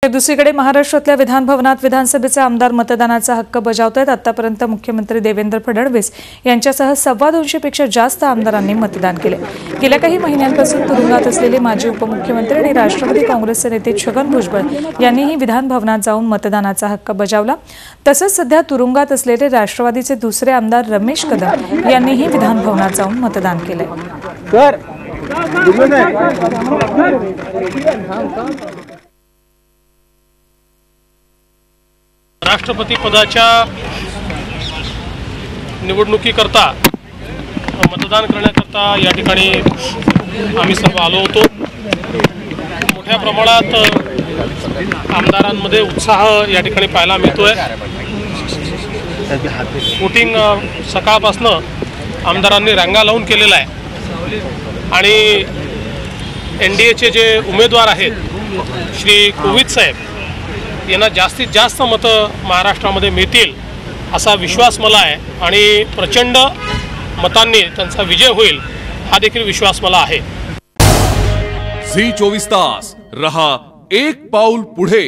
तर दुसरीकडे महाराष्ट्रातल्या विधान भवनात विधानसभेचे आमदार मतदानाचा हक्क बजावतात। आतापर्यंत मुख्यमंत्री देवेंद्र फडणवीस यांच्यासह 250 पेक्षा जास्त आमदारांनी मतदान केले। गेल्या काही महिन्यांपासून तुरुंगात असलेले माजी उपमुख्यमंत्री आणि राष्ट्रवादी काँग्रेसचे नेते छगन भुजबळ यांनीही विधान भवनात जाऊन मतदानाचा हक्क बजावला। तसंच सध्या तुरुंगात असलेले राष्ट्रवादीचे दुसरे आमदार रमेश कदम यांनीही विधान भवनात जाऊन मतदान केले। राष्ट्रपती पदाच्या निवडणुकीकरता मतदान करण्याकरता या ठिकाणी आम्ही सर्व आलो होतो। मोठ्या प्रमाणात आमदारांमध्ये उत्साह या ठिकाणी पाहायला मिळतोय। वोटिंग सकाळपासून आमदारांनी रांगा लावून केलेला आहे आणि NDAचे जे उमेदवार आहेत श्री कोविद साहेब यांना जास्तीत जास्त मतं महाराष्ट्रामध्ये मिळतील असा विश्वास मला आहे आणि प्रचंड मतांनी त्यांचा विजय होईल हा देखील विश्वास मला आहे। झी 24 तास रहा एक पाऊल पुढे।